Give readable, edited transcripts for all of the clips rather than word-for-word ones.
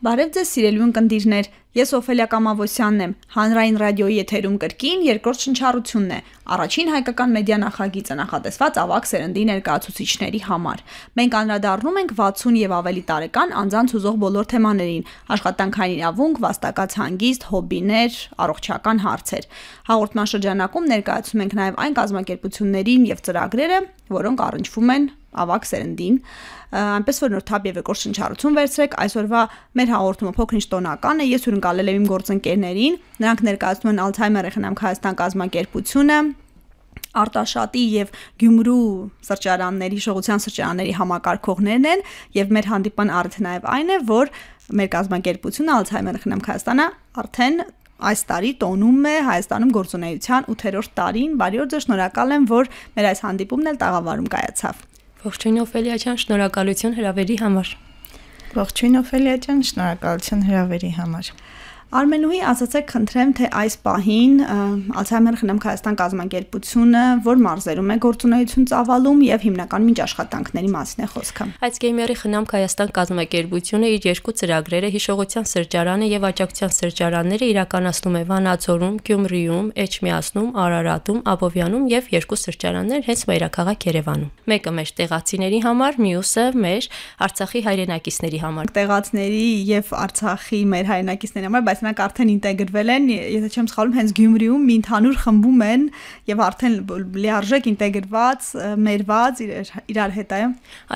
Բարև ձեզ սիրելի ունկնդիրներ, ես Օֆելիա Կամավոսյանն եմ, հանրային ռադիոյի եթերում կրկին երկրորդ շնչառությունն է, առաջին հայկական մեդիա նախագիծը նախատեսված ավագ սերնդի ներկայացուցիչների համար։ Մենք անդրադառնում ենք 60 եւ ավելի տարեկան անձանց հուզող բոլոր թեմաներին՝ աշխատանքային իրավունք, վաստակած հանգիստ, հոբբիներ, առողջական հարցեր։ Հաղորդման շրջանակում ներկայացնում ենք նաև այն կազմակերպություններին եւ ծրագրերը, որոնք առնչվում են ավագ սերնդին, այնպես որ նորթափ եւ երկրորդ շնչառություն վերցրեք, այսօրվա մեր հաղորդումը փոքր-ինչ տոնական է, ես հյուրընկալել եմ իմ գործընկերներին, նրանք ներկայացնում են Ալցհեյմերի խնամք Հայաստան կազմակերպությունը, Արտաշատի եւ Գյումրու սրճարանների, հիշողության սրճարանների համակարգողներն են եւ մեր հանդիպան առիթը նաեւ այն է, որ մեր կազմակերպությունը Ալցհեյմերի խնամք Հայաստանը արդեն այս տարի տոնում է Հայաստանում գործունեության 8-րդ տարին, բարի օր ձեզ, շնորհակալ եմ, որ մեր այս հանդիպումն էլ տաղավարում կայացավ։ Ողջույն Օֆելիա ջան, շնորհակալություն հրավերի համար։ Ողջույն Օֆելիա ջան, շնորհակալություն հրավերի համար։ Արմենուհի, ասացեք, խնդրեմ, թե այս պահին Ալցհեյմերի խնամք Հայաստան կազմակերպությունը որ մարզերում է գործունեություն ծավալում եւ հիմնականում ինչ աշխատանքների մասին է խոսքը։ Ալցհեյմերի խնամք Հայաստան կազմակերպությունը իր երկու ծրագրերը հիշողության սրճարանը եւ աջակցության սրճարանները իրականացնում է Վանաձորում, Գյումրիում, Էջմիածնում, Արարատում, Աբովյանում եւ երկու սրճարաններ հենց մայրաքաղաք Երևանում։ Մեկը մեր տեղացիների համար, մյուսը մեր Արցախի հայրենակիցների համար։ Տեղացիների եւ Արցախի մեր հայրենակիցների համար, բայց նրանք արդեն ինտեգրվել են, եթե չեմ սխալվում, հենց Գյումրիում մի ընդհանուր խմբում են եւ արդեն լիարժեք ինտեգրված, մերված իրար հետ է։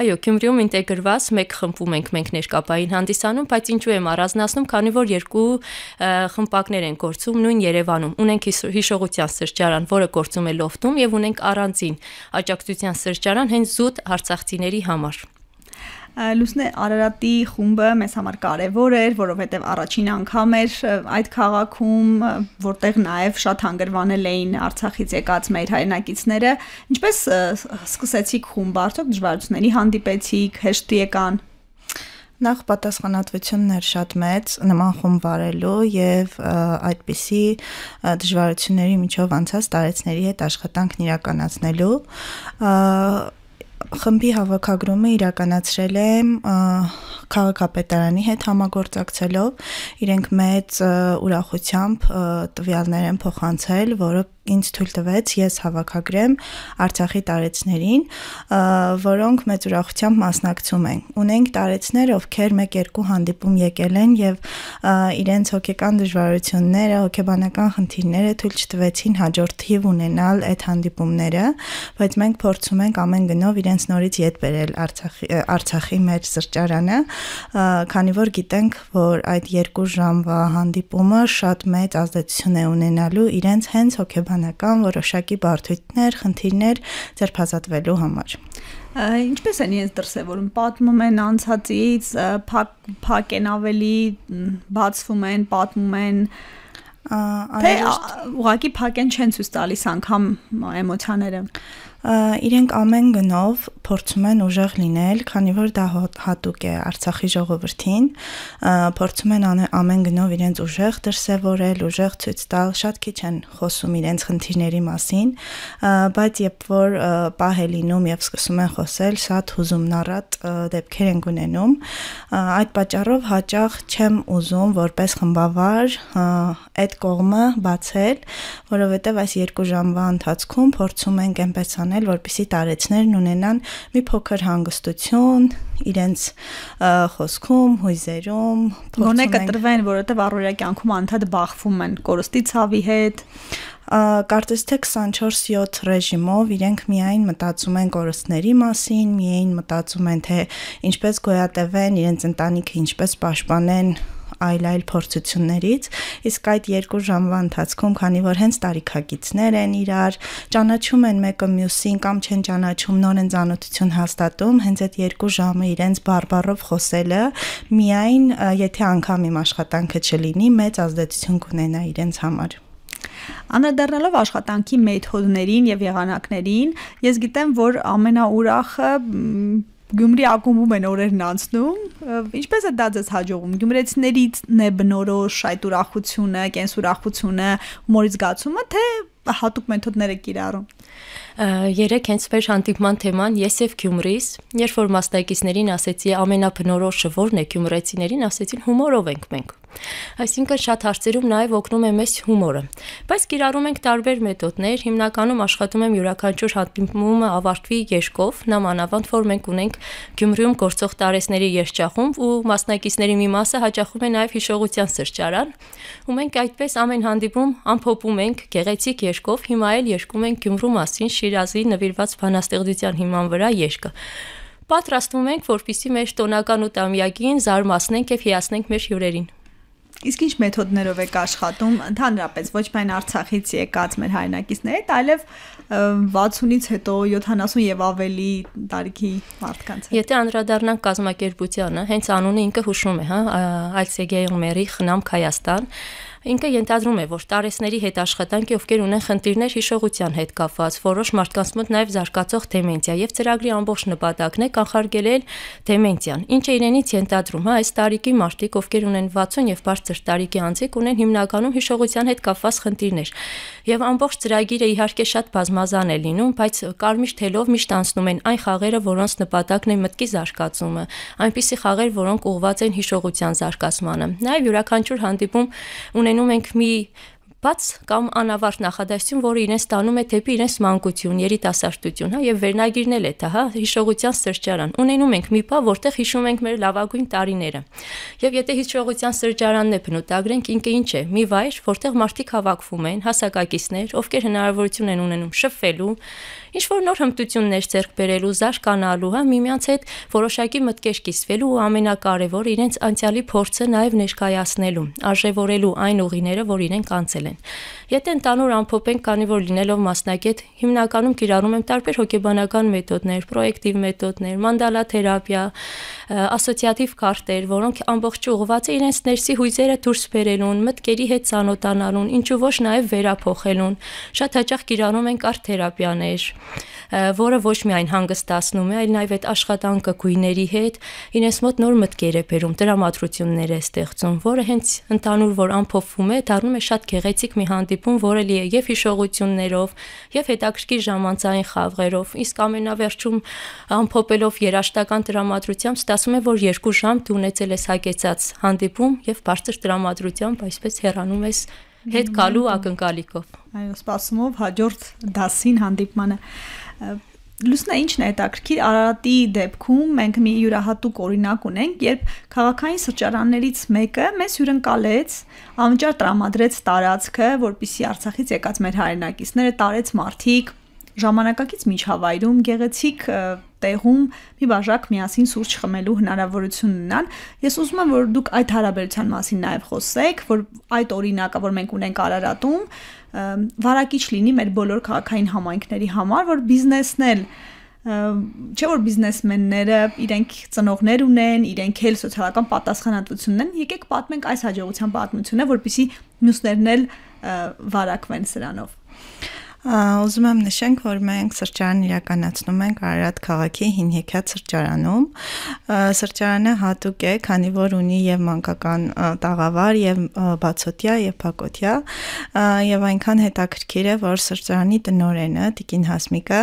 Այո, Գյումրիում ինտեգրված մեկ խմբում ենք մենք ներկապային հանդիսանում, բայց ինչու եմ առանձնացնում, քանի որ երկու խմբակներ են գործում նույն Երևանում։ Ունենք հիշողության սրճարան, որը գործում է լոֆտում, եւ ունենք առանձին աջակցության սրճարան հենց զուտ արցախցիների համար։ Լուսնե Արարատի խումբը մեզ համար կարևոր էր, որովհետև առաջին անգամ էր այդ քաղաքում, որտեղ նաև շատ հանգրվանել էին Արցախից եկած մեր հայրենակիցները։ Ինչպես սկսեցիք խումբը, արդյոք դժվարությունների հանդիպեցիք, հեշտ եկան։ Նախ պատասխանատվությունն էր շատ մեծ նման խումբ վարելու եւ այդպիսի դժվարությունների միջով անցած տարեցների հետ աշխատանքն իրականացնելու խմբի հավաքագրումը իրականացրել եմ քաղաքապետարանի հետ համագործակցելով, իրենք մեծ ուրախությամբ տվյալներ են փոխանցել, որը ինձ թույլ տվեց ես հավաքագրեմ Արցախի տարեցներին, որոնք մեծ ուրախությամբ մասնակցում են։ Ունենք տարեցներ, ովքեր 1-2 հանդիպում եկել են եւ իրենց հոգեկան դժվարությունները, հոգեբանական խնդիրները թույլ չտվեցին հաջորդ թիվ ունենալ այդ հանդիպումները, բայց մենք փորձում ենք ամեն գնով իրենց նորից ետ բերել Արցախի մեր սրճարանը, քանի որ գիտենք, որ այդ 2 ժամվա հանդիպումը շատ մեծ ազդեցություն է ունենալու իրենց հենց հոգեբանական որոշակի բարդություններ, խնդիրներ ձերբազատվելու համար։ Ինչպես են իրենց դրսևորում, պատմում են անցածից, փակ են ավելի, բացվում են, պատմում են, թե ուղղակի փակ են չեն ցույց տալիս անգամ էմոցիաները։ Իրենք ամեն գնով փորձում են ուժեղ լինել, քանի որ դա հատուկ է Արցախի ժողովրդին, փորձում են ամեն գնով իրենց ուժեղ դրսևորել, ուժեղ ցույց տալ, շատ քիչ են խոսում իրենց խնդիրների մասին, բայց երբ որ պահ է լինում եւ սկսում են խոսել, շատ հուզումնառատ դեպքեր են ունենում, այդ պատճառով հաճախ չեմ ուզում որպես խմբավար այդ կողմը բացել, որովհետեւ այս 2 ժամվա ընթացքում փորձում ենք այնպես որպեսզի տարեցներն ունենան մի փոքր հանգստություն իրենց խոսքում, հույզերում, գոնե կտրվեն, որովհետև առօրյա կյանքում անդադ բախվում են կորստի ցավի հետ։ Կարծես թե 24/7 ռեժիմով իրենք միայն մտածում են կորստների մասին, միայն մտածում են թե ինչպես գոյատևեն, իրենց ընտանիքը ինչպես պաշտպանեն այլ փորձություններից, իսկ այդ 2 ժամվա ընթացքում, քանի որ հենց տարիքակիցներ են իրար, ճանաչում են մեկը մյուսին կամ չեն ճանաչում, նոր են ծանոթություն հաստատում, հենց այդ 2 ժամը իրենց բարբառով խոսելը միայն եթե անգամ իմ աշխատանքը չլինի, մեծ ազդեցություն կունենա իրենց համար։ Անդրադառնալով աշխատանքի մեթոդներին եւ եղանակներին, ես գիտեմ, որ ամենաուրախը Գյումրի ակումբում են օրերն անցնում, ինչպես է դա ձեզ հաջողում, գյումրեցիներիցն է բնորոշ այդ ուրախությունը, կենսուրախությունը, հումորի զգացումը, թե հատուկ մեթոդներ եք կիրառում։ Երեք հենց մեր հանդիպման թեման ես եւ Գյումրիս, երբ որ մասնակիցներին ասեցի ամենաբնորոշը որն է գյումրեցիներին, ասեցին հումորով ենք մենք։ Այսինքն շատ հարցերում նաև օգնում է մեզ հումորը։ Բայց կիրառում ենք տարբեր մեթոդներ, հիմնականում աշխատում եմ յուրաքանչյուր հանդիպումը ավարտվի երգով, նամանավանդ որ մենք ունենք Գյումրիում գործող տարեցների երգչախումբ ու մասնակիցների մի մասը հաճախում է նաև հիշողության սրճարան, ու մենք այդպես ամեն հանդիպում ամփոփում ենք գեղեցիկ երգով, հիմա էլ երգում ենք Գյումրու մասին Շիրազի նվիրված բանաստեղծության հիման վրա երգը։ Պատրաստվում ենք, որպեսզի մեր տոնական 8-ամյակին զարմացնենք եւ հիացնենք մեր հյուրերին։ Իսկ ինչ մեթոդներով եք աշխատում, ընդհանրապես ոչ միայն Արցախից եկած մեր հայրենակիցների, այլև 60-ից հետո 70 եւ ավելի տարիքի մարդկանց։ Եթե անդրադառնանք կազմակերպությանը, հենց անունը ինքը հուշում է, հա, Այցեգեյմերի խնամք Հայաստան, ինքը ենթադրում է, որ տարեցների հետ աշխատանքի, ովքեր ունեն խնդիրներ հիշողության հետ կապված, որոշ մարդկանց մոտ նաև զարգացող դեմենցիա եւ ծրագրի ամբողջ նպատակն է կանխարգելել դեմենցիան, ինչը իրենից ենթադրում է այս տարիքի մարդիկ, ովքեր ունեն 60 եւ բարձր տարիքի անձիկ, ունեն հիմնականում հիշողության հետ կապված խնդիրներ։ Եվ ամբողջ ծրագիրը իհարկե շատ բազմազան է լինում, բայց կարմիր թելով միշտ անցնում են այն խաղերը, որոնց նպատակն է մտքի զարգացումը, այնպիսի խաղեր, որոնք ուղղված են հիշողության զարգացմանը։ Նաև յուրաքանչյուր հանդիպում ունենում ենք մի բաց կամ անավարտ նախադասություն, որը իրենց տանում է դեպի իրենց մանկություն, երիտասարդություն, հա, եւ վերնագիրն էլ է դա, հա, հիշողության սրճարան։ Ունենում ենք մի բա, որտեղ հիշում ենք մեր լավագույն տարիները։ Եվ եթե հիշողության սրճարանն է բնութագրենք, ինքը ինչ է։ Մի վայր, որտեղ մարդիկ հավաքվում են, հասակակիցներ, ովքեր հնարավորություն են ունենում շփվելու, ինչ-որ նոր հմտություններ ձեռք բերելու, զարգանալու, հա, միմյանց հետ որոշակի մտքեր կիսվելու ու ամենակարևորը իրենց անցյալի փորձը նաև ներկայացնելու, արժևորելու այն ուղիները, որ իրենք անցել են։ Եթե ընդհանուր ամփոփենք, քանի որ լինելով մասնագետ, հիմնականում կիրառում եմ տարբեր հոգեբանական մեթոդներ, պրոյեկտիվ մեթոդներ, մանդալա թերապիա, ասոցիատիվ քարտեր, որոնք ամբողջը ուղղված է իրենց ներսի հույզերը դուրս բերելուն, մտքերի հետ ծանոթանալուն, ինչու ոչ նաև վերափոխելուն։ Շատ հաճախ կիրառում ենք արտ-թերապիաներ, որը ոչ միայն հանգստացնում է, այլ նաև այդ աշխատանքը գույների հետ իրենց մոտ նոր մտքեր է բերում, տրամադրություններ է ստեղծում, որը հենց ընդհանուր որ ամփոփվում է, դառնում է շատ գեղեցիկ մի հանդիպում, որը լի է եւ հիշողություններով, եւ հետաքրքիր ժամանցային խաղերով, իսկ ամենավերջում ամփոփելով երաժշտական տրամադրությամբ ստացվում է, որ 2 ժամ դու ունեցել ես հագեցած հանդիպում եւ բարձր տրամադրությամբ այսպես հեռանում ես հետ գալու ակնկալիքով։ Այո, սպասումով հաջորդ դասին հանդիպմանը։ Լուսնա, ինչն է հետաքրքիր, Արարատի դեպքում մենք մի յուրահատուկ օրինակ ունենք, երբ քաղաքային սրճարաններից մեկը մեզ հյուրընկալեց, անվճար տրամադրեց տարածքը, որպեսզի Արցախից եկած մեր հայրենակիցները տարեց մարդիկ ժամանակակից միջավայրում գեղեցիկ տեղում մի բաժակ միասին սուրճ խմելու հնարավորություն ունենան։ Ես ուզում եմ, որ դուք այդ հարաբերության մասին նաև խոսեք, որ այդ օրինակը, որ մենք ունենք Արարատում, վարակիչ լինի մեր բոլոր քաղաքային համայնքների համար, որ բիզնեսն էլ չէ որ բիզնեսմենները իրենք ծնողներ ունեն, իրենք էլ սոցիալական պատասխանատվություն ունեն, եկեք պատմենք այս հաջողության պատմությունը, որպեսզի մյուսներն էլ վարակվեն սրանով։ Ուզում եմ նշենք, որ մենք սրճարան իրականացնում ենք Արարատ քաղաքի հին հեքիաթ սրճարանում։ Սրճարանը հատուկ է, քանի որ ունի եւ մանկական տաղավար, եւ բացօթյա, եւ փակօթյա, եւ այնքան հետաքրքիր է, որ սրճարանի տնօրենը Տիկին Հասմիկը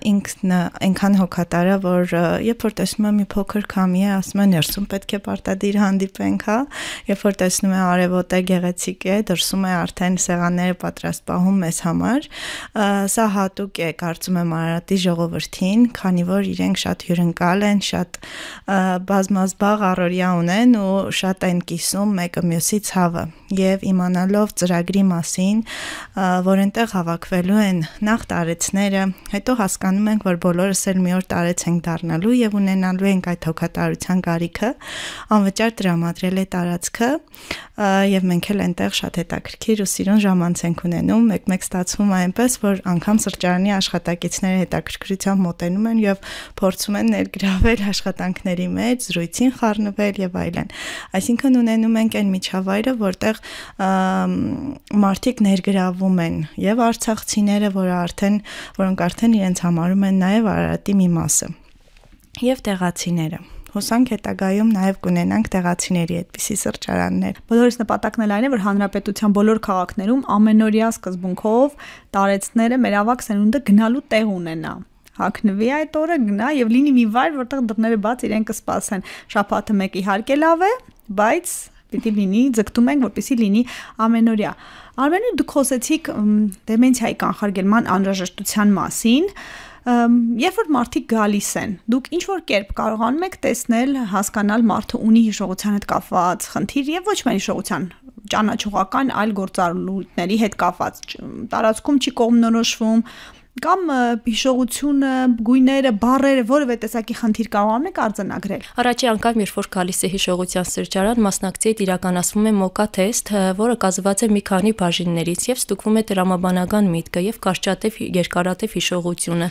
ինքն այնքան հոգատար է, որ երբ որ տեսնում է մի փոքր քամի է, ասում է ներսում պետք է պարտադիր հանդիպենք, հա, երբ որ տեսնում է արևոտ է, գեղեցիկ է, դրսում է արդեն սեղանները պատրաստ պահում մեզ համար։ Սա հատուկ է, կարծում եմ Արարատի ժողովրդին, քանի որ իրենք շատ հյուրընկալ են, շատ բազմազբաղ առօրյա ունեն ու շատ են կիսում մեկը մյուսի ցավը եւ իմանալով ծրագրի մասին, որ այնտեղ հավաքվելու են նախ տարեցները, հետո հասկանում ենք, որ բոլորս էլ մի օր տարեց ենք դառնալու եւ ունենալու ենք այդ հոգատարության կարիքը, անվճար տրամադրել է տարածքը եւ մենք էլ այնտեղ շատ հետաքրքիր ու սիրուն ժամանց ենք ունենում, մեկ-մեկ ստացվում է այնպես, որ անգամ սրճարանի աշխատակիցները հետաքրքրությամբ մոտենում են եւ փորձում են ներգրավել աշխատանքների մեջ, զրույցին խառնվել եւ այլն։ Այսինքն ունենում ենք այն միջավայրը, որտեղ մարդիկ ներգրավում են եւ արցախցիները, որոնք արդեն իրենց համարում են նաեւ Արարատի մի մասը, եւ տեղացիները, Հուսանք հետագայում նաև կունենանք տեղացիների այդպիսի սրճարաններ։ Բոլորիս նպատակն էլ այն է, որ հանրապետության բոլոր քաղաքներում ամենօրյա սկզբունքով տարեցները մեր ավագ սերունդը գնալու տեղ ունենա։ Հագնվի այդ օրը, գնա եւ լինի մի վայր, որտեղ դռները բաց իրեն կսպասեն։ Շաբաթը մեկ իհարկե լավ է, բայց պիտի լինի, ձգտում ենք, որպեսզի լինի ամենօրյա։ Արմենու դուք խոսեցիք դեմենցիայի կանխարգելման անհրաժեշտության մասին։ Երբ որ մարդիկ գալիս են, դուք ինչ որ կերպ կարողանում եք տեսնել, հասկանալ մարդը ունի հիշողության հետ կապված խնդիր եւ ոչ միայն հիշողության, ճանաչողական այլ գործառույթների հետ կապված, տարածքում չի կողմնորոշվում կամ հիշողությունը, գույները, բառերը, որևէ տեսակի խնդիր կարողանում եք արձանագրել։ Առաջի անգամ, երբ որ գալիս է հիշողության սրճարան, մասնակցիդ իրականացվում է մոկա թեստ, որը կազմված է մի քանի բաժիններից եւ ստուգվում է տրամաբանական միտքը եւ կարճատև երկարատև հիշողությունը,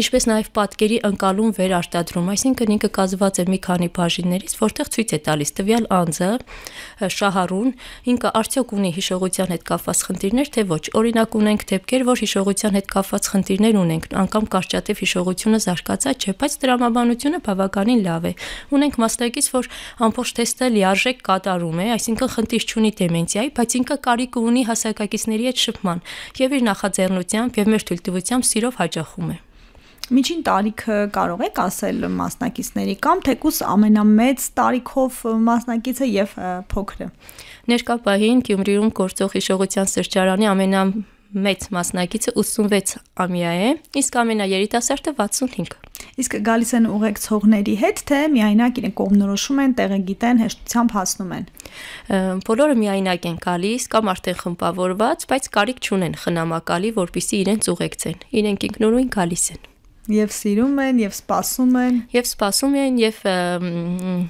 ինչպես նաեւ պատկերի ընկալում վերարտադրում, այսինքն ինքը կազմված է մի քանի բաժիններից, որտեղ ցույց է տալիս տվյալ անձը, շահառուն, ինքը արդյոք ունի հիշողության հետ կապված խնդիրներ, թե ոչ։ Օրինակ ունենք դեպքեր, որ հիշողության հետ կապված խնդիրներ ունենք, անգամ կարճատև հիշողությունը զարգացած չէ, բայց տրամաբանությունը բավականին լավ է։ Ունենք մասնակից, որ ամբողջ թեստը լիարժեք կատարում է, այսինքն խնդիր չունի դեմենցիայի, բայց ինքը կարիք ունի հասակակիցների հետ շփման եւ իր նախաձեռնությամբ եւ մեր թույլտվությամբ սիրով հաճախում է։ Միջին տարիքը կարող եք ասել մասնակիցների կամ թեկուզ ամենամեծ տարիքով մասնակիցը եւ փոքրը։ Ներկա պահին Գյումրիում գործող հիշողության սրճարանի ամենամեծ մասնակիցը 86-ամյա է, իսկ ամենաերիտասարդը 65։ Իսկ գալիս են ուղեկցողների հետ, թե միայնակ իրենք կողմնորոշում են, տեղը գիտեն, հեշտությամբ հասնում են։ Բոլորը միայնակ են գալիս կամ արդեն խմբավորված, բայց կարիք չունեն խնամակալի, որպեսզի իրենց ուղեկցեն։ Իրենք ինքնուրույն գալիս են։ Եվ սիրում են, եւ սպասում են։ Եվ սպասում են, եւ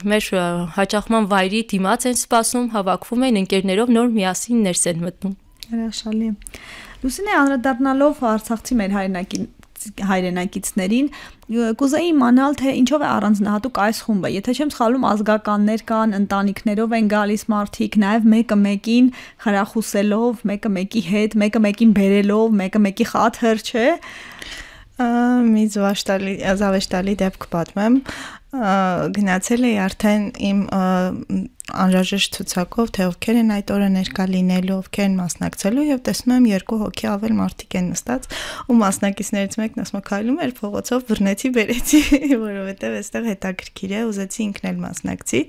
մեր հաճախման վայրի դիմաց են սպասում, հավաքվում են ընկերներով, նոր միասին ներս են մտնում։ Հրաշալի։ Լուսինե, անդրադառնալով Արցախցի մեր հայրենակիցներին, կուզեի իմանալ, թե ինչով է առանձնահատուկ այս խումբը։ Եթե չեմ սխալվում, ազգականներ կան, ընտանիքներով են գալիս մարդիկ, նաև մեկը մեկին խրախուսելով, մեկը մեկի հետ, մեկը մեկին բերելով, մեկը մեկի խաթր, չէ։ Մի զավեշտալի դեպք պատմեմ, գնացել էի արդեն իմ անհրաժեշտ ցուցակով, թե ովքեր են այդ օրը ներկա լինելու, ովքեր են մասնակցելու եւ տեսնում եմ 2 հոգի ավել մարդիկ են նստած ու մասնակիցներից մեկն ասում է քայլում էր փողոցով բռնեցի բերեցի, որովհետեւ այստեղ հետաքրքիր է, ուզեցի ինքն էլ մասնակցի։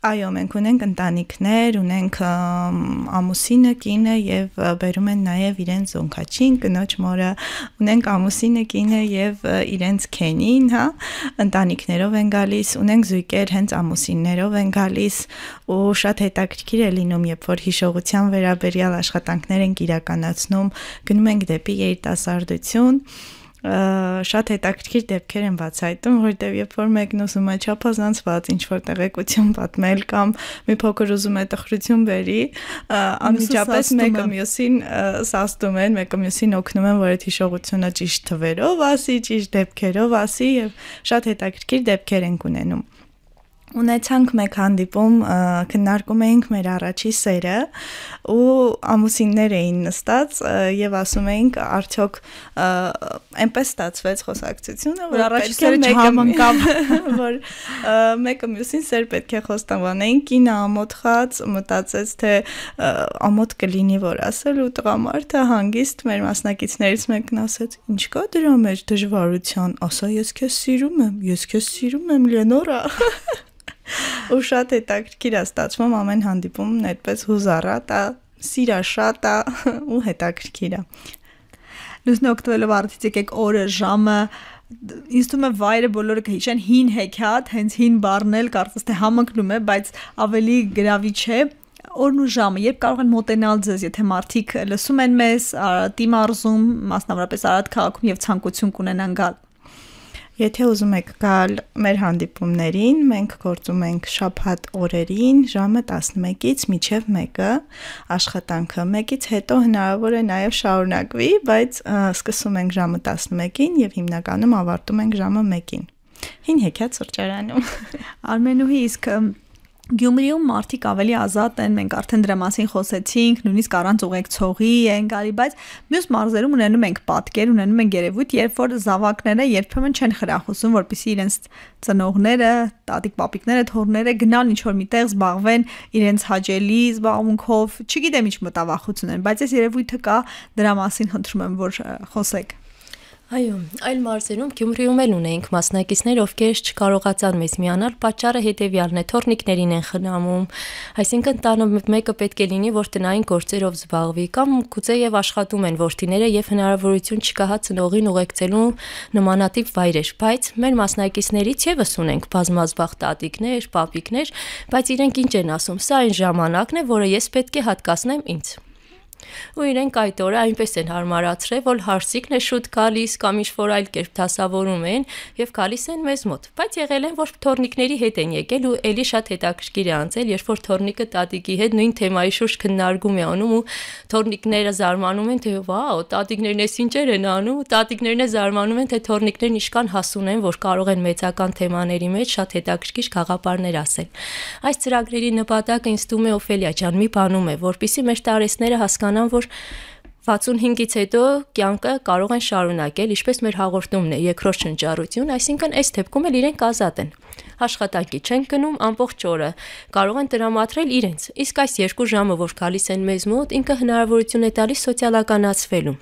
Այո, մենք ունենք ընտանիքներ, ունենք ամուսինը, կինը եւ բերում են նաեւ իրենց զոնքաչին, կնոջ մորը, ունենք ամուսինը, կինը եւ իրենց քենին, հա, ընտանիքներով են գալիս, ունենք զույգեր հենց ամուսիններով են գալիս ու շատ հետաքրքիր է լինում, երբ որ հիշողության վերաբերյալ աշխատանքներ ենք իրականացնում, գնում ենք դեպի երիտասարդություն շատ հետաքրքիր դեպքեր են բացահայտում, որտեղ երբ որ մեկն ուզում է չափազանցված ինչ-որ տեղեկություն պատմել կամ մի փոքր ուզում է տխրություն բերի, անմիջապես մեկը մյուսին սաստում են, մեկը մյուսին օգնում են, որ այդ հիշողությունը ճիշտ թվերով ասի, ճիշտ դեպքերով ասի եւ շատ հետաքրքիր դեպքեր են ունենում։ Ունեցանք մեկ հանդիպում, քննարկում էինք մեր առաջի սերը ու ամուսիններ էին նստած եւ ասում էինք արդյոք այնպես ստացվեց խոսակցությունը, որ առաջի սերը չհամընկավ, որ մեկը մյուսին սեր պետք է խոստովանեին, կինը ամոթխած մտածեց, թե ամոթ կլինի որ ասել ու տղամարդը հանգիստ մեր մասնակիցներից մեկն ասեց. «Ինչ կա դրա մեջ դժվարության, ասա ես քեզ սիրում եմ, Լենորա»։ Ու շատ հետաքրքիր է ստացվում ամեն հանդիպումն այդպես հուզառատ է, սիրաշատ է ու հետաքրքիր է։ Լուսնի օգտվելով արդից եկեք օրը, ժամը, ինձ թվում է վայրը բոլորը կհիշեն հին հեքիաթ, հենց հին բառն էլ կարծես թե համընկնում է, բայց ավելի գրավիչ է։ Օրն ու ժամը, երբ կարող են մոտենալ ձեզ, եթե մարդիկ լսում են մեզ, Արարատի մարզում, մասնավորապես Արարատ քաղաքում եւ ցանկություն կունենան գալ։ Եթե ուզում եք գալ մեր հանդիպումներին, մենք գործում ենք շաբաթ օրերին, ժամը 11-ից մինչև 1-ը, աշխատանքը 1-ից հետո հնարավոր է նաև շարունակվի, բայց սկսում ենք ժամը 11-ին եւ հիմնականում ավարտում ենք ժամը 1-ին։ Հին հեքիաթ սրճարանում։ Արմենուհի, իսկ Գյումրիում մարդիկ ավելի ազատ են, մենք արդեն դրա մասին խոսեցինք, նույնիսկ առանց ուղեկցողի են գալի, բայց մյուս մարզերում ունենում ենք պատկեր, ունենում ենք երևույթ, երբ որ զավակները երբեմն չեն խրախուսում, որպեսզի իրենց ծնողները, տատիկ-պապիկները, թոռները գնան ինչ-որ միտեղ զբաղվեն իրենց հաճելի զբաղմունքով, չգիտեմ ինչ մտավախություն են, բայց այս երևույթը կա, դրա մասին խնդրում եմ, որ խոսեք։ Այո, այլ մարզերում Գյումրիում էլ ունեինք մասնակիցներ, ովքեր չկարողացան մեզ միանալ, պատճառը հետևյալն է, թոռնիկներին են խնամում, այսինքն տանը մեկը պետք է լինի, որ տնային գործերով զբաղվի, կամ գուցե եւ աշխատում են որդիները եւ հնարավորություն չկա ծնողին ուղեկցելու նմանատիպ վայրեր, բայց մեր մասնակիցներից եւս ունենք բազմազբաղ տատիկներ, պապիկներ, բայց իրենք ինչ են ասում, սա այն ժամանակն է, որը ես պետք է հատկացնեմ ինձ։ Ու իրենք այդ օրը այնպես են հարմարացրել, որ հարսիկն է շուտ գալիս կամ ինչ-որ այլ կերպ դասավորում են եւ գալիս են մեզ մոտ։ Բայց եղել են, որ թոռնիկների հետ են եկել ու էլի շատ հետաքրքիր է անցել, երբ որ թոռնիկը տատիկի հետ նույն թեմայի շուրջ քննարկում է անում ու թոռնիկները զարմանում են, թե վաու, տատիկներն էս ինչեր են անում, ու տատիկներն է զարմանում են, թե թոռնիկներն ինչքան հասուն են, որ կարող են մեծական թեմաների մեջ շատ հետաքրքիր գաղափարներ ասել։ Այս ծրագրերի նպատակը ինձ թվում է Օֆելիա ջան մի բանում է, որպեսզի մեր տարեցները հասկանան, որ 65-ից հետո կյանքը կարող են շարունակել, ինչպես մեր հաղորդումն է, երկրորդ շնչառություն, այսինքն այս դեպքում էլ իրենք ազատ են։ Աշխատանքի չեն գնում ամբողջ օրը, կարող են տրամադրել իրենց։ Իսկ այս 2 ժամը, որ գալիս են մեզ մոտ, ինքը հնարավորություն է տալիս սոցիալականացվելու։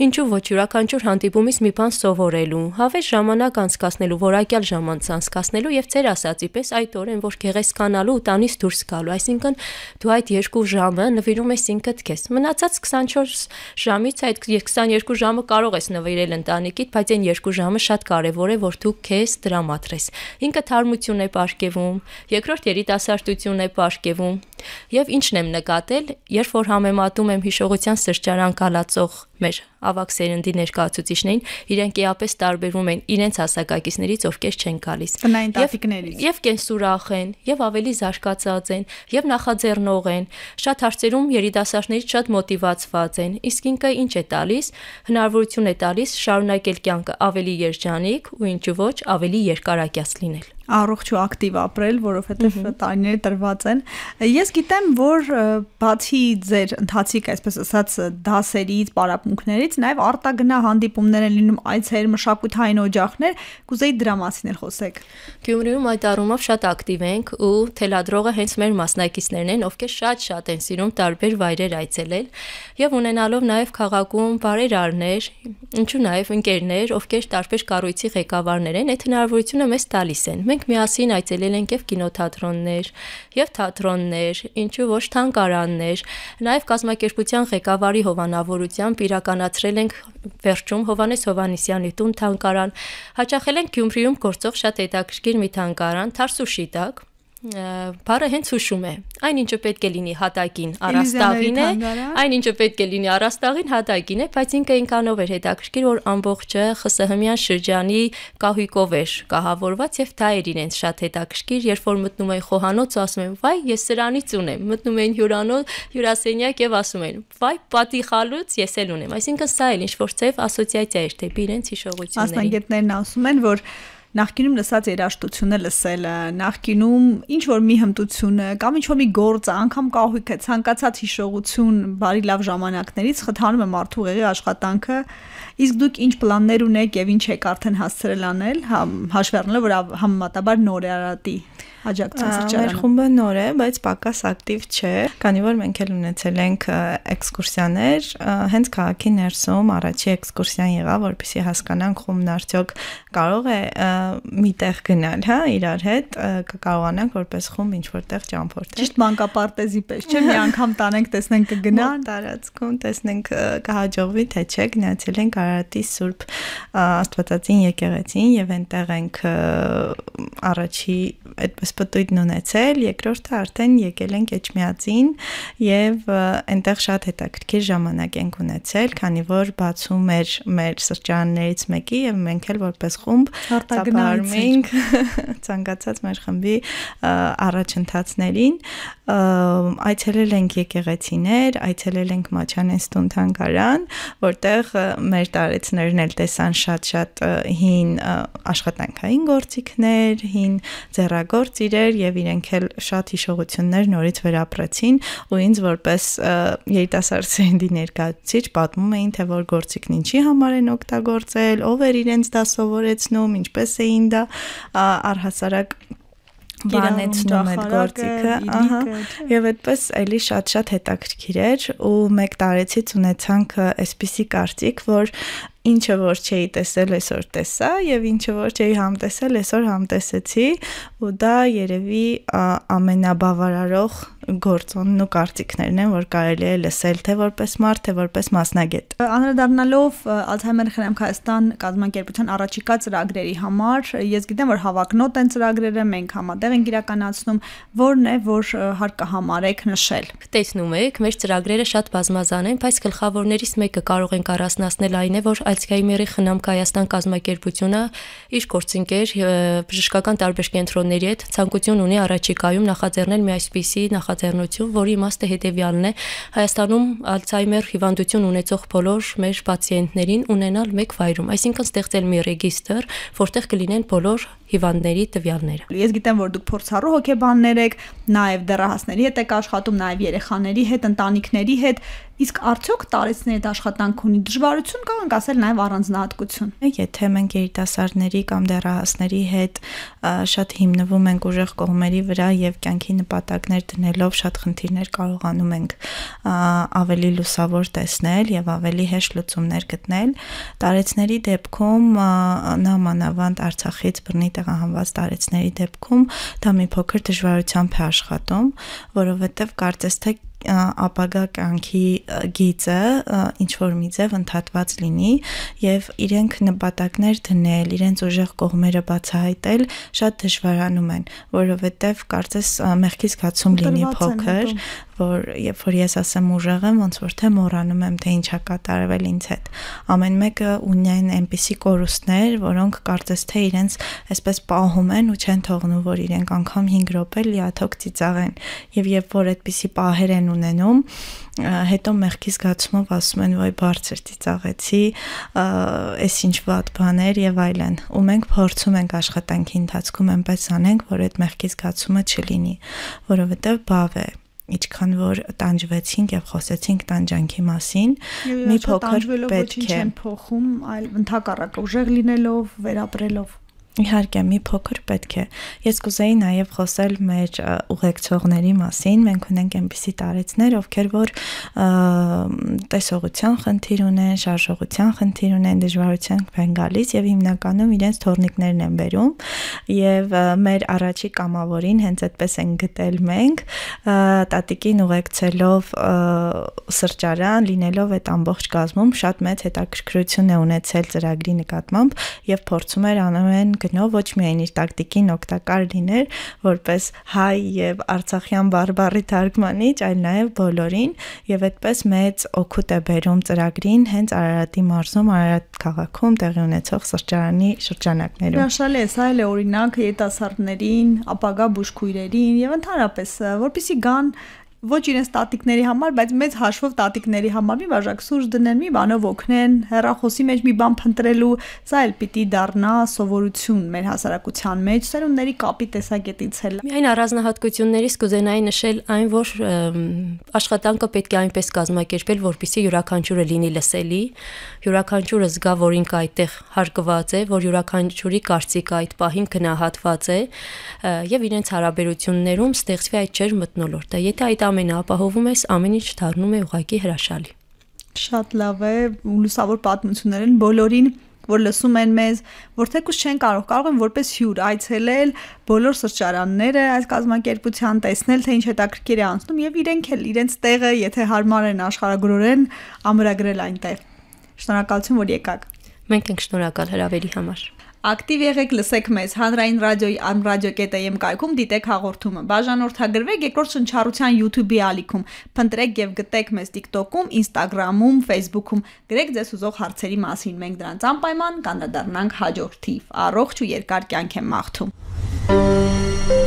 Ինչու ոչ յուրաքանչյուր հանդիպումից մի բան սովորելու, հավես ժամանակ անցկасնելու, որակյալ ժամանց անցկасնելու եւ ձեր ասածի պես այդ օրեն, որ գեղեցկանալու ու տանից դուրս գալու, այսինքն դու այդ 2 ժամը նվիրում ես ինքդ քեզ։ Մնացած 24 ժամից այդ 22 ժամը կարող ես նվիրել ընտանիքիդ, բայց այն 2 ժամը շատ կարեւոր է, որ դու քեզ տրամադրես։ Ինքը թարմություն է պարգևում, երկրորդ երիտասարդություն է պարգևում եւ ինչն եմ նկատել, երբ որ համեմատում եմ հիշողության սրճարան կալացող մեր ավակ սերնդի ներկայացուցիչներին, իրենք իապես տարբերվում են իրենց հասակակիցներից, ովքեր չեն գալիս։ Տնային տատիկներից։ Եվ կենսուրախ են, եւ ավելի զարգացած են, եւ նախաձեռնող են։ Շատ հարցերում երիտասարդներից շատ մոտիվացված են։ Իսկ ինքը ինչ է տալիս, հնարավորություն է տալիս շարունակել կյանքը ավելի երջանիկ ու ինչու ոչ ավելի երկարակյաց լինել։ Առողջ ու ակտիվ ապրել, որովհետև տարիները տրված են։ Ես գիտեմ, որ բացի ձեր ընթացիկ, այսպես ասած, դասերից, պարապմունքներից, նաև արտագնա հանդիպումներ են լինում, այցեր, մշակութային օջախներ, կուզեի դրա մասին էլ խոսեք։ Գյումրիում այդ առումով շատ ակտիվ ենք ու թելադրողը հենց մեր մասնակիցներն են, ովքեր շատ են սիրում տարբեր վայրեր այցելել եւ ունենալով նաև քաղաքում բարերարներ, ինչու նաև ընկերներ, ովքեր տարբեր կառույցի ղեկավարներ են, այդ հնարավորությունը մեզ տալիս են։ Մենք միասին այցելել ենք եւ կինոթատրոններ, եւ թատրոններ, ինչու ոչ թանգարաններ, նաեւ կազմակերպության ղեկավարի հովանավորությամբ իրականացրել ենք վերջում Հովանես Հովանեսյանի տուն թանգարան, հաճախել ենք Գյումրիում գործող շատ հետաքրքիր մի թանգարան, Թարսուշի տակ, բառը հենց հուշում է, այն ինչը պետք է լինի հատակին առաստաղին է, այն ինչը պետք է լինի առաստաղին հատակին է, բայց ինքը ինքանով էր հետաքրքիր, որ ամբողջը ԽՍՀՄ-յան շրջանի կահույկով էր կահավորված եւ դա էր իրենց շատ հետաքրքիր, երբ որ մտնում են խոհանոց ու ասում են վայ ես սրանից ունեմ, մտնում են հյուրասենյակ եւ ասում են վայ պատի խալուց ես էլ ունեմ, այսինքն սա էլ ինչ որ ձև ասոցիացիա էր դեպի իրենց հիշողությունների։ Մասնագետներն ասում են, որ նախկինում լսած երաժշտությունը լսելը, նախկինում ինչ-որ մի հմտությունը կամ ինչ-որ մի գործը, անգամ կահույքը, ցանկացած հիշողություն, բարի լավ ժամանակներից խթանում է մարդու ուղեղի աշխատանքը, իսկ դուք ինչ պլաններ ունեք եւ ինչ եք արդեն հասցրել անել, հաշվի առնելով, որ համեմատաբար նոր է Արարատի աջակցության սրճարանը։ Մեր խումբը նոր է, բայց պակաս ակտիվ չէ, քանի որ մենք էլ ունեցել ենք էքսկուրսիաներ, հենց քաղաքի ներսում առաջի էքսկուրսիան եղավ, որպեսզի հասկանանք խումբն արդյոք կարող է մի տեղ գնալ, հա, իրար հետ կկարողանանք որպես խումբ ինչ որտեղ ճամփորդել։ Ճիշտ մանկապարտեզի պես, չէ՞, մի անգամ տանենք, տեսնենք կգնան տարածքում, տեսնենք կհաջողվի թե չէ, գնացել ենք Արարատի Սուրբ Աստվածածին եկեղեցին եւ այնտեղ ենք առաջի այդպես պտույտն ունեցել, երկրորդը արդեն եկել ենք Էջմիածին եւ այնտեղ շատ հետաքրքիր ժամանակ ենք ունեցել, քանի որ բացում էր մեր սրճարաններից մեկի եւ մենք էլ որպես խումբ արտագնացում ենք ցանկացած մեր խմբի առաջընթացներին, այցելել ենք եկեղեցիներ, այցելել ենք Մաչանեստուն թանգարան, որտեղ մեր տարեցներն էլ տեսան շատ հին աշխատանքային գործիքներ, հին ձեռագրեր օգտագործ իրեր եւ իրենք էլ շատ հիշողություններ նորից վերապրեցին ու ինձ որպես երիտասարդ սերնդի ներկայացուցիչ պատմում էին թե որ գործիքն ինչի համար են օգտագործել, ով էր իրենց դա սովորեցնում, ինչպես էին դա առհասարակ բանեցնում այդ գործիքը, եւ այդպես էլի շատ հետաքրքիր էր ու մեկ տարեցից ունեցանք այսպիսի կարծիք, որ ինչը որ չէի տեսել այսօր տեսա եւ ինչը որ չէի համտեսել այսօր համտեսեցի ու դա երևի ամենաբավարարող գործոնն ու կարծիքներն են որ կարելի է լսել թե որպես մարդ թե որպես մասնագետ։ Անդրադառնալով Ալցհեյմերի խնամք Հայաստան կազմակերպության առաջիկա ծրագրերի համար ես գիտեմ որ հավակնոտ են ծրագրերը մենք համատեղ ենք իրականացնում որն է որ հարկ կհամարեք նշել։ Տեսնում եք մեր ծրագրերը շատ բազմազան են, բայց գլխավորներից մեկը կարող ենք առանձնացնել այն է որ Ալցհեյմերի խնամք Հայաստան կազմակերպությունը իր գործընկեր բժշկական տարբեր կենտրոնների հետ ցանկություն ունի առաջիկայում նախաձեռնել մի այսպիսի նախաձեռնություն, որի իմաստը հետևյալն է. Հայաստանում Ալցհեյմեր հիվանդություն ունեցող բոլոր մեր պացիենտներին ունենալ մեկ վայրում, այսինքն ստեղծել մի ռեգիստր, որտեղ կլինեն բոլոր հիվանդների տվյալները։ Ես գիտեմ, որ դուք փորձառու հոգեբաններ եք, նաև դեռահասների հետ եք աշխատում, նաև երեխաների հետ, ընտանիքների հետ, իսկ արդյոք տարեցների հետ աշխատանք ունի դժվարություն կարող ենք ասել նաև առանձնահատկություն։ Եթե մենք երիտասարդների կամ դեռահասների հետ շատ հիմնվում ենք ուժեղ կողմերի վրա եւ կյանքի նպատակներ դնելով շատ խնդիրներ կարողանում ենք ավելի լուսավոր տեսնել եւ ավելի հեշտ լուծումներ գտնել, տարեցների դեպքում նամանավանդ Արցախից բռնի տեղահանված տարեցների դեպքում դա մի փոքր դժվարությամբ է աշխատում, որովհետեւ կարծես թե ապագա կյանքի գիծը ինչ որ մի ձև ընդհատված լինի եւ իրենք նպատակներ դնել, իրենց ուժեղ կողմերը բացահայտել շատ դժվարանում են, որովհետեւ կարծես մեղքի զգացում լինի փոքր, որ երբ որ ես ասեմ ուժեղ եմ, ոնց որ թե մոռանում եմ թե ինչա կատարվել ինձ հետ։ Ամեն մեկը ունեն այնպիսի կորուստներ, որոնք կարծես թե իրենց այսպես պահում են ու չեն թողնում, որ իրենք անգամ 5 րոպե լիաթոք ծիծաղեն։ Եվ երբ որ այդպիսի պահեր են ունենում, հետո մեղքի զգացումով ասում են ոյ բարձր ծիծաղեցի, այս ինչ վատ բաներ եւ այլն։ Ու մենք փորձում ենք աշխատանքի ընթացքում այնպես անենք, որ այդ մեղքի զգացումը չլինի, որովհետեւ բավ է։ Ինչքան որ տանջվեցինք եւ խոսեցինք տանջանքի մասին, մի փոքր պետք է փոխում, այլ ընդհակառակը ուժեղ լինելով, վերապրելով։ Իհարկե, մի փոքր պետք է։ Ես կուզեի նաև խոսել մեր ուղեկցողների մասին։ Մենք ունենք այնպիսի տարեցներ, ովքեր որ տեսողության խնդիր ունեն, շարժողության խնդիր ունեն, դժվարությամբ են գալիս եւ հիմնականում իրենց թորնիկներն են բերում եւ մեր առաջի կամավորին հենց այդպես են գտել մենք տատիկին ուղեկցելով սրճարան, լինելով այդ ամբողջ կազմում շատ մեծ հետաքրքրություն է ունեցել ծրագրի նկատմամբ եւ փորձում էր անընդհատ գնով ոչ միայն իր տակտիկին օգտակար լիներ, որպես հայ եւ արցախյան բարբառի թարգմանիչ, այլ նաեւ բոլորին եւ այդպես մեծ օգուտ է բերում ծրագրին հենց Արարատի մարզում, Արարատ քաղաքում տեղի ունեցող սրճարանի շրջանակներում։ Հրաշալի է, սա էլ է օրինակ երիտասարդներին, ապագա բուժքույրերին եւ ընդհանրապես, որպեսզի գան ոչ իրենց տատիկների համար, բայց մեծ հաշվով տատիկների համար մի բաժակ սուրճ դնեն, մի բանով օգնեն, հեռախոսի մեջ մի բան փնտրելու, սա էլ պիտի դառնա սովորություն մեր հասարակության մեջ, սերունդների կապի տեսակետից էլ։ Միայն առանձնահատկություններից կուզենայի նշել այն, որ աշխատանքը պետք է այնպես կազմակերպել, որպեսզի յուրաքանչյուրը լինի լսելի, յուրաքանչյուրը զգա, որ ինքը այդտեղ հարկված է, որ յուրաքանչյուրի կարծիքը այդ պահին գնահատված է եւ իրենց հարաբերություններում ստեղծվի այդ ջեր մթնոլորտը։ Եթե այդ ամենը ապահովում ես, ամեն ինչ դառնում է ուղղակի հրաշալի։ Շատ լավ է, լուսավոր պատմություններ են բոլորին, որ լսում են մեզ, որ թեկուզ չեն կարող են որպես հյուր այցելել բոլոր սրճարանները այս կազմակերպության, տեսնել թե ինչ հետաքրքիր է անցնում եւ իրենք էլ իրենց տեղը, եթե հարմար են աշխարհագրորեն, ամրագրել այնտեղ։ Շնորհակալություն, որ եկաք։ Մենք ենք շնորհակալ հրավերի համար։ Ակտիվ եղեք, լսեք մեզ, հանրային ռադիոյի amradio.am կայքում դիտեք հաղորդումը, բաժանորդագրվեք երկրորդ շնչառության YouTube-ի ալիքում, փնտրեք եւ գտեք մեզ TikTok-ում, Instagram-ում, Facebook-ում, գրեք ձեզ ուզող հարցերի մասին, մենք դրանց անպայման կանդրադառնանք հաջորդիվ։ Առողջ ու երկար կյանք եմ մաղթում։